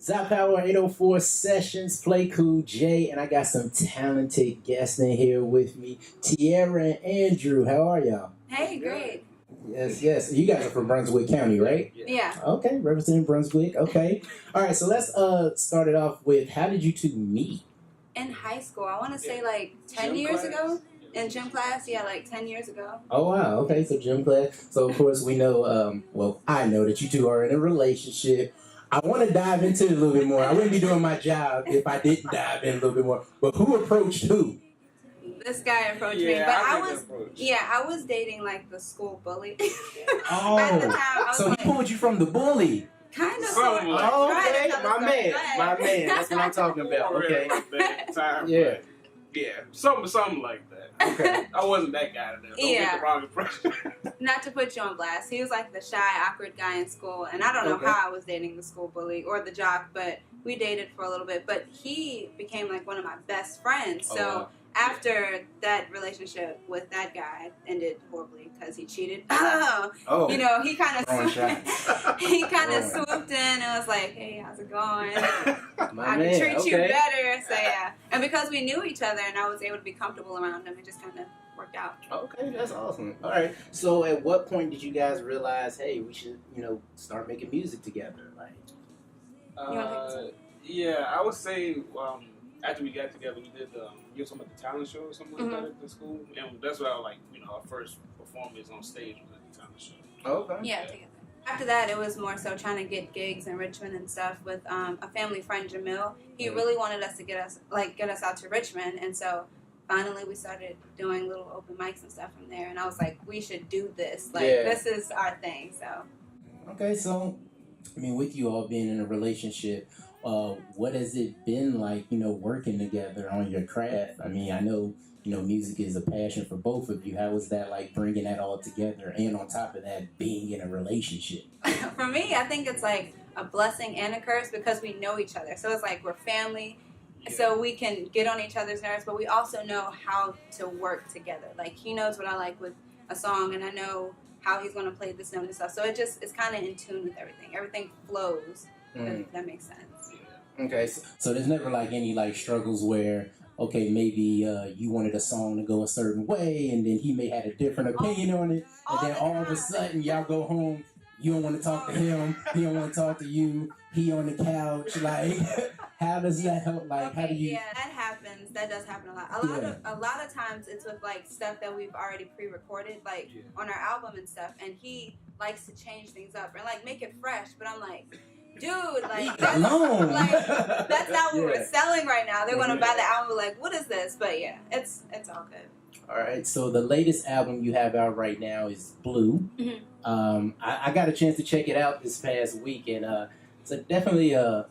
Zap Power 804 Sessions, Play Cool J, and I got some talented guests in here with me, Tiara and Andrew. How are y'all? Hey, great. Yes, yes. You guys are from Brunswick County, right? Yeah. Okay, representing Brunswick. Okay. All right, so let's start it off with how did you two meet? In high school, I want to say like 10 years ago. In gym class, yeah, like 10 years ago. Oh wow. Okay, so gym class. So of course we know. Well, I know that you two are in a relationship. I want to dive into it a little bit more. I wouldn't be doing my job if I didn't dive in a little bit more. But who approached who? This guy approached me, but I was dating like the school bully. Oh, at the time, I was so like, he pulled you from the bully. Kind of. Oh, okay, my man. That's what I'm talking about. Okay. Yeah. Yeah, something like that. Okay. I wasn't that guy to them. Don't get the wrong impression. Not to put you on blast, he was like the shy, awkward guy in school, and I don't know how I was dating the school bully or the jock, but we dated for a little bit. But he became like one of my best friends. So after that relationship with that guy ended horribly because he cheated. You know, he kind of swooped in and was like, "Hey, how's it going? I can treat you better." So yeah, and because we knew each other and I was able to be comfortable around him, it just kind of worked out. Okay, that's awesome. All right. So at what point did you guys realize, hey, we should, start making music together? Like, yeah, I would say after we got together, we did something at the talent show or something like that at the school, and that's what I like. Our first performance on stage was at the talent show. Okay. Yeah, together. After that, it was more so trying to get gigs in Richmond and stuff with a family friend, Jamil. He really wanted us to get us out to Richmond, and so finally we started doing little open mics and stuff from there. And I was like, we should do this. This is our thing. So. Okay, so with you all being in a relationship, what has it been like, working together on your craft? I know, music is a passion for both of you. How was that like bringing that all together and on top of that being in a relationship? For me, I think it's like a blessing and a curse because we know each other. So it's like we're family, so we can get on each other's nerves, but we also know how to work together. Like he knows what I like with a song and I know how he's going to play this note and stuff. So it's kind of in tune with everything. Everything flows. If that makes sense. Okay, so there's never like any like struggles where maybe you wanted a song to go a certain way and then he may have a different opinion on it, and then all of a sudden y'all go home, you don't want to talk to him, he don't want to talk to you, he on the couch, like how does that help? Like how do you? Yeah, that happens. That does happen a lot. A lot of times it's with like stuff that we've already pre-recorded, like on our album and stuff, and he likes to change things up and like make it fresh. But I'm like, dude, like that's not what we're selling right now. They're gonna buy the album, like, what is this? But yeah, it's all good. All right, so the latest album you have out right now is Blue. I got a chance to check it out this past week, and it's definitely a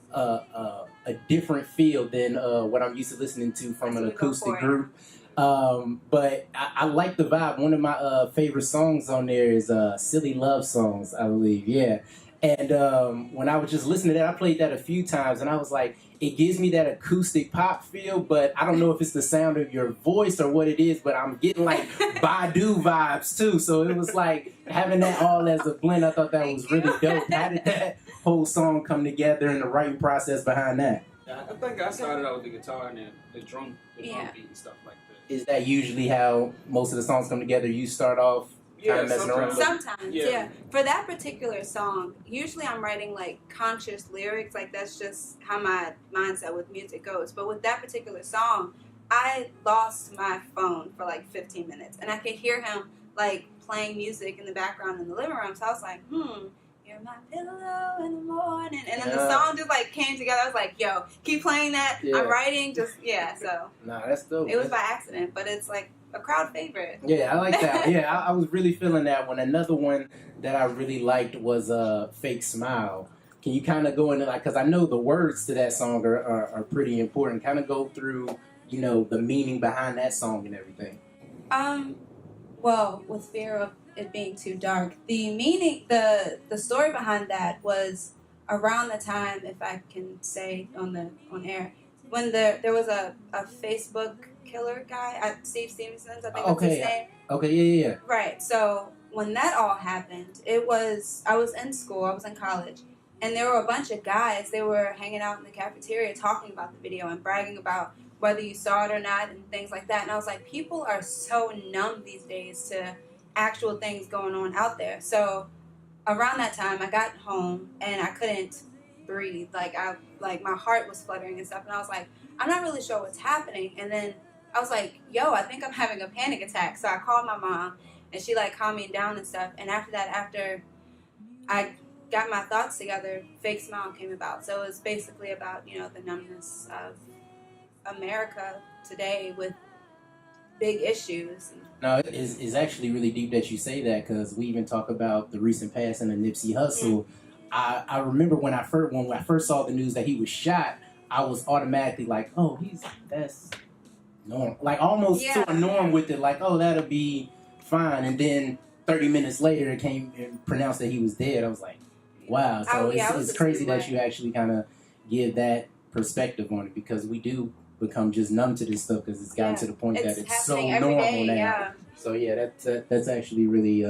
different feel than what I'm used to listening to from an acoustic group. But I like the vibe. One of my favorite songs on there is Silly Love Songs, I believe. Yeah. And when I was just listening to that, I played that a few times, and I was like, it gives me that acoustic pop feel, but I don't know if it's the sound of your voice or what it is, but I'm getting like Badu vibes too. So it was like having that all as a blend. I thought that was really dope. How did that whole song come together and the writing process behind that? I think I started out with the guitar and the drum beat and stuff like that. Is that usually how most of the songs come together? You start off kind of messing around? Sometimes, yeah. For that particular song, usually I'm writing like conscious lyrics. Like that's just how my mindset with music goes. But with that particular song, I lost my phone for like 15 minutes. And I could hear him like playing music in the background in the living room. So I was like, you're my pillow in the morning. And then the song just like came together. I was like, yo, keep playing that. I'm writing, so. Nah, that's dope. It was by accident, but it's like a crowd favorite. Yeah, I like that. Yeah, I was really feeling that one. Another one that I really liked was Fake Smile. Can you kind of go into like, because I know the words to that song are pretty important. Kind of go through, the meaning behind that song and everything. Well, with fear of it being too dark, the meaning, the story behind that was around the time, if I can say on air, when there was a Facebook killer guy, Steve Stevenson's, I think that's his name. Okay, yeah. Right. So when that all happened, I was in school, I was in college, And there were a bunch of guys, they were hanging out in the cafeteria talking about the video and bragging about whether you saw it or not and things like that. And I was like, people are so numb these days to actual things going on out there. So around that time, I got home and I couldn't breathe. Like my heart was fluttering and stuff. And I was like, I'm not really sure what's happening. And then I was like, yo, I think I'm having a panic attack. So I called my mom and she like calmed me down and stuff. And after that, after I got my thoughts together, Fake Smile came about. So it was basically about, you know, the numbness of America today with big issues. No, it's actually really deep that you say that, because we even talk about the recent passing of Nipsey Hussle. I remember when I first saw the news that he was shot, I was automatically like, oh, that's norm, like almost to a norm with it, like, oh, that'll be fine. And then 30 minutes later, it came and pronounced that he was dead. I was like, wow. So it's crazy that you actually kind of give that perspective on it, because we do become just numb to this stuff because it's gotten to the point that it's so normal now. Yeah. So that's actually really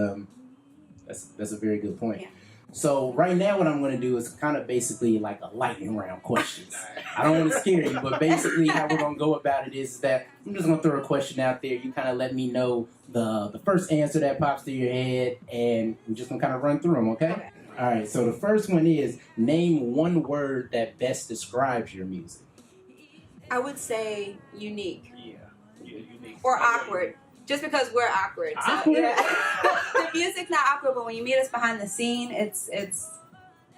that's a very good point. Yeah. So right now what I'm going to do is kind of basically like a lightning round questions. I don't want to scare you, but basically how we're going to go about it is that I'm just going to throw a question out there. You kind of let me know the first answer that pops to your head, and we're just going to kind of run through them, okay? All right, so the first one is, name one word that best describes your music. I would say unique. Yeah, unique. Or awkward. Just because we're awkward. So, yeah. The music's not awkward, but when you meet us behind the scene,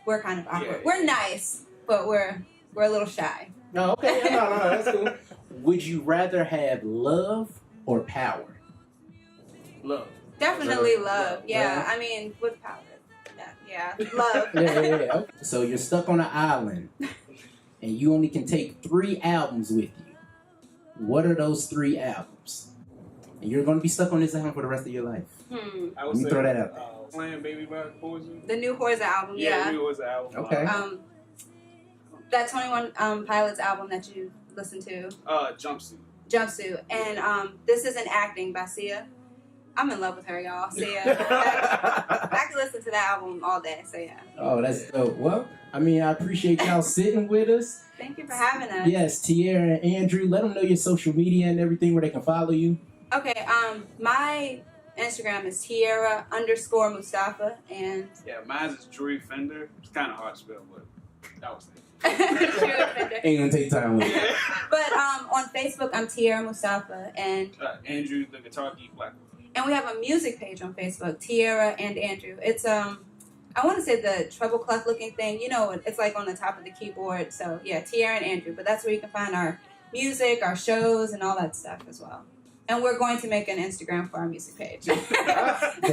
we're kind of awkward. Yeah. We're nice, but we're a little shy. No, okay, no, that's cool. Would you rather have love or power? Love. Definitely love. Yeah, I mean, with power. Yeah, love. Yeah. Okay. So you're stuck on an island, and you only can take 3 albums with you. What are those 3 albums? And you're going to be stuck on this album for the rest of your life. Let me throw that out there. Playing Baby by Poison. The new Horza album, yeah. The new Horza album. Okay. That 21 Pilots album that you listened to. Jumpsuit. And This Isn't Acting by Sia. I'm in love with her, y'all. Sia. I can listen to that album all day, so yeah. Oh, that's dope. Well, I mean, I appreciate y'all sitting with us. Thank you for having us. Yes, Tiara and Andrew, let them know your social media and everything where they can follow you. Okay, my Instagram is Tiara_Mustafa, and mine is Drew Fender. It's kind of hard to spell, but that was it. Ain't gonna take time with it. But on Facebook, I'm Tiara Mustafa, and Andrew, the Guitar Geek Black. And we have a music page on Facebook, Tiara and Andrew. It's I want to say the treble clef looking thing. You know, it's like on the top of the keyboard. So yeah, Tiara and Andrew. But that's where you can find our music, our shows, and all that stuff as well. And we're going to make an Instagram for our music page. There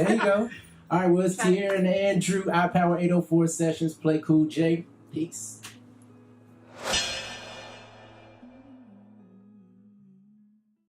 you go. All right, well, it's Tiara and Andrew, iPower 804 Sessions, Play Cool J. Peace.